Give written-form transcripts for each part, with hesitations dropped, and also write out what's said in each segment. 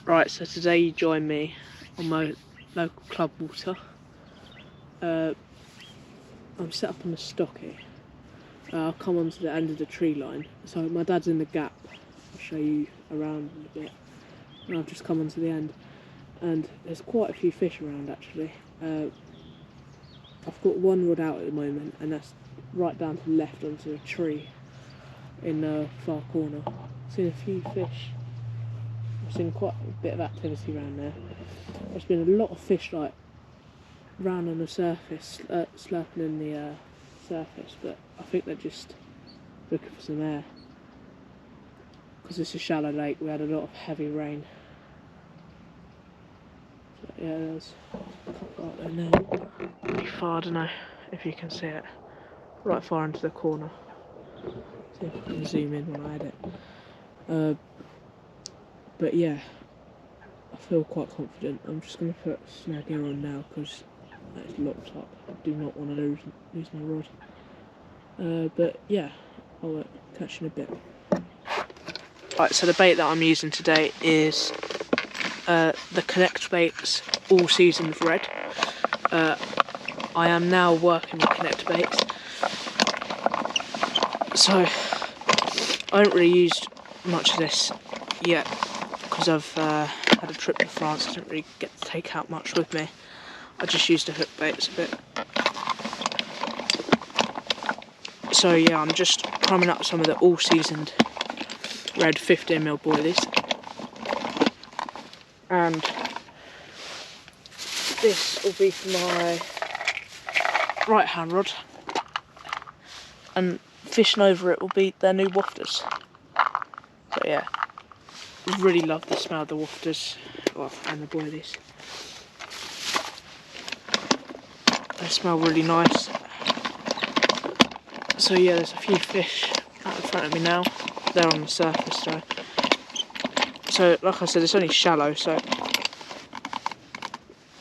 Right, so today you join me on my local club water. I'm set up on the stocky. I'll come onto the end of the tree line. So my dad's in the gap. I'll show you around a bit. And I've just come onto the end. And there's quite a few fish around actually. I've got one rod out at the moment, and that's right down to the left onto a tree in the far corner. I've seen a few fish. I've seen quite a bit of activity around there. There's been a lot of fish like round on the surface, slurping in the surface, but I think they're just looking for some air. Because it's a shallow lake, we had a lot of heavy rain. So, yeah, there's a couple right there now. Pretty far, I don't know if you can see it. Right far into the corner. See if I can zoom in when I edit. But yeah, I feel quite confident. I'm just going to put snag gear on now because it's locked up. I do not want to lose my rod. But yeah, I'll catch you in a bit. Right, so the bait that I'm using today is the Connect baits All Seasoned Red. I am now working with Connect baits, so I haven't really used much of this yet because I've had a trip to France. I didn't really get to take out much with me. I just used the hook baits a bit. So yeah, I'm just priming up some of the All Seasoned Red 15mm boilies, and this will be for my right hand rod, and fishing over it will be their new wafters. But yeah, really love the smell of the wafters, and the boilies. They smell really nice. So yeah, there's a few fish out in front of me now. They're on the surface though. So like I said, it's only shallow, so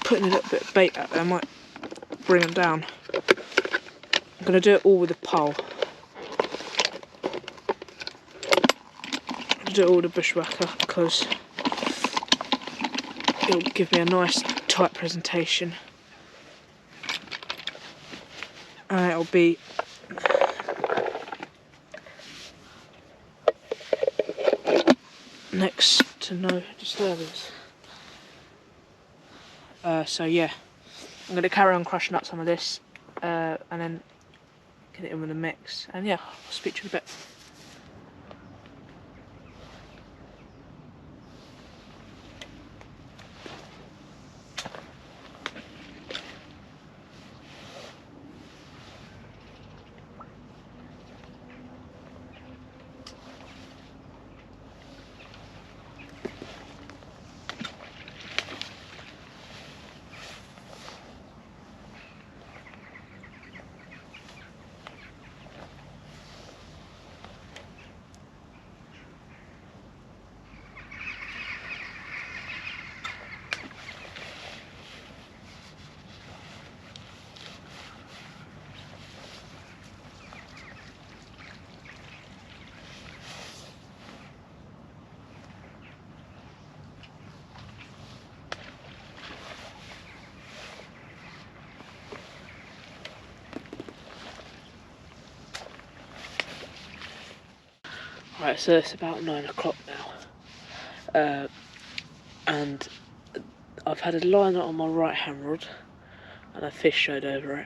putting a little bit of bait out there might bring them down. I'm going to do it all with a pole. I'm going to do it all with a bushwhacker because it'll give me a nice tight presentation. And it'll be next to no disturbance. So yeah, I'm going to carry on crushing up some of this and then get it in with the mix. And yeah, I'll speak to you in a bit. Right, so it's about 9 o'clock now, and I've had a liner on my right hand rod and a fish showed over it.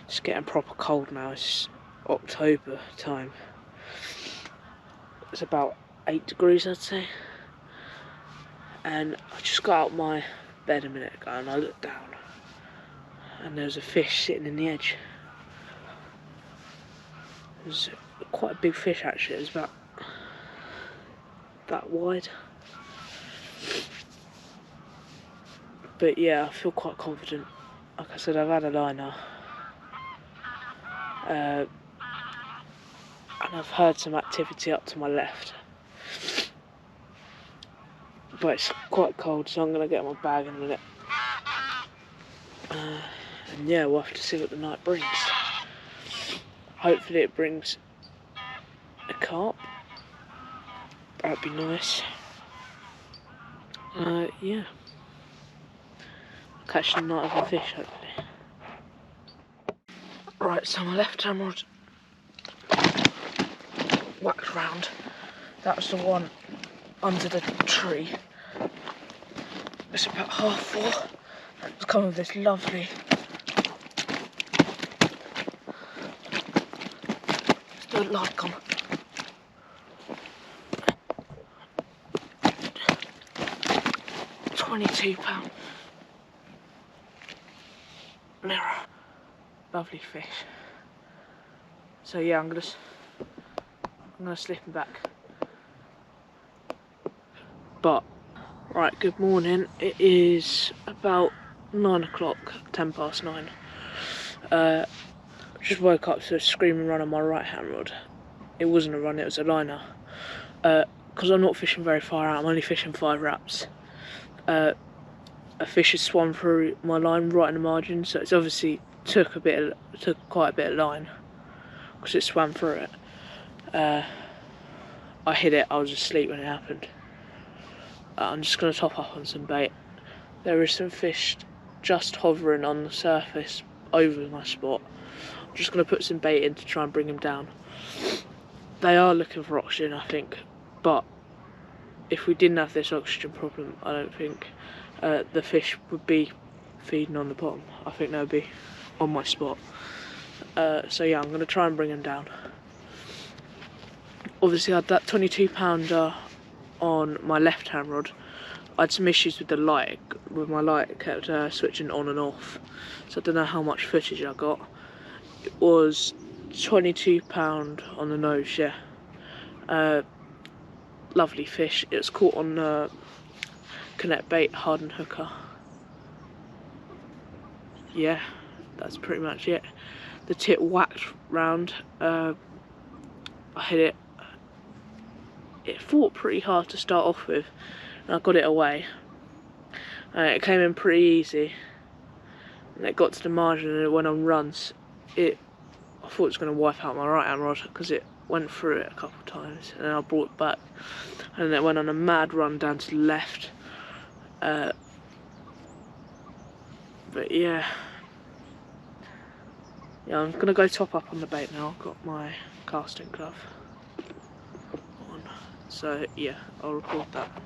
It's getting proper cold now, it's October time. It's about 8 degrees I'd say, and I just got out my bed a minute ago and I looked down and there was a fish sitting in the edge. It was quite a big fish actually, it was about that wide. But yeah, I feel quite confident. Like I said, I've had a liner. And I've heard some activity up to my left. But it's quite cold, so I'm going to get my bag in a minute. And yeah, we'll have to see what the night brings. Hopefully it brings a carp. That'd be nice. Yeah. Catch a night of a fish, hopefully. Right, so my left hand rod whacked round. That was the one under the tree. It's about 4:30. It's come with this lovely still light on. £22 mirror. Lovely fish. So yeah, I'm gonna slip him back. But right, good morning. It is about 9 o'clock, 10 past 9. Just woke up to a screaming run on my right hand rod. It wasn't a run, it was a liner. Because I'm not fishing very far out, I'm only fishing 5 wraps. A fish has swum through my line right in the margin, so it's obviously took quite a bit of line because it swam through it. I hit it, I was asleep when it happened. I'm just going to top up on some bait. There is some fish just hovering on the surface over my spot. I'm just going to put some bait in to try and bring them down. They are looking for oxygen, I think, but if we didn't have this oxygen problem, I don't think the fish would be feeding on the bottom. I think they would be on my spot. So yeah, I'm going to try and bring them down. Obviously I had that 22-pounder on my left hand rod. I had some issues with the light, my light. It kept switching on and off, so I don't know how much footage I got. It was £22 on the nose, yeah. Lovely fish. It was caught on Connect Bait Harden Hooker. Yeah, that's pretty much it. The tip whacked round. I hit it. It fought pretty hard to start off with, and I got it away. It came in pretty easy, and it got to the margin and it went on runs. I thought it was going to wipe out my right hand rod because it went through it a couple of times, and then I brought it back, and then it went on a mad run down to the left. But yeah, I'm going to go top up on the bait now. I've got my casting glove on, so yeah, I'll record that now.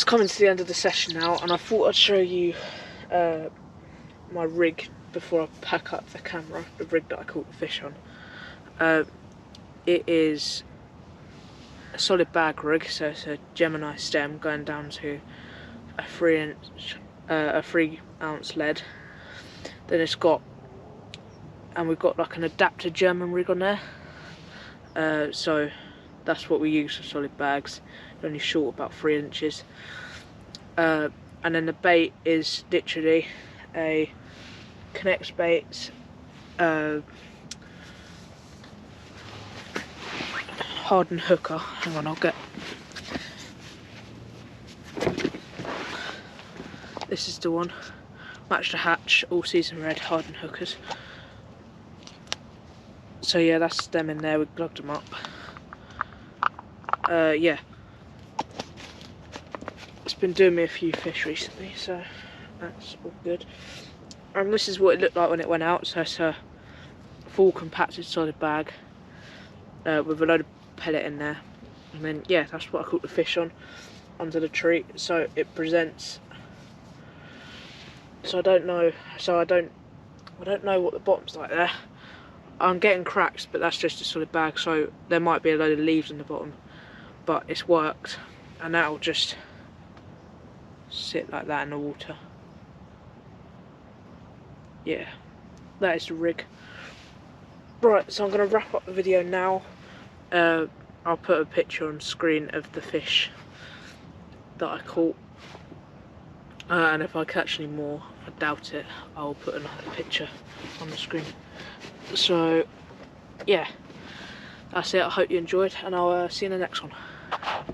coming to the end of the session now, and I thought I'd show you my rig before I pack up the camera, the rig that I caught the fish on. It is a solid bag rig, so it's a Gemini stem going down to a 3 ounce lead. Then it's got, and we've got like an adapted German rig on there. So that's what we use for solid bags. It's only short about 3 inches. And then the bait is literally a Connects baits, hardened hooker. Hang on, I'll get. This is the one. Match the hatch, all season red hardened hookers. So yeah, that's them in there. We glugged them up. Yeah, it's been doing me a few fish recently, so that's all good. And this is what it looked like when it went out. So it's a full compacted solid bag with a load of pellet in there, and then yeah, that's what I caught the fish on under the tree. So it presents. So I don't know what the bottom's like there. I'm getting cracks, but that's just a solid bag, so there might be a load of leaves in the bottom, but it's worked, and that'll just sit like that in the water. Yeah, that is the rig. Right, so I'm going to wrap up the video now. I'll put a picture on screen of the fish that I caught, and if I catch any more, I doubt it, I'll put another picture on the screen. So yeah, that's it. I hope you enjoyed, and I'll see you in the next one.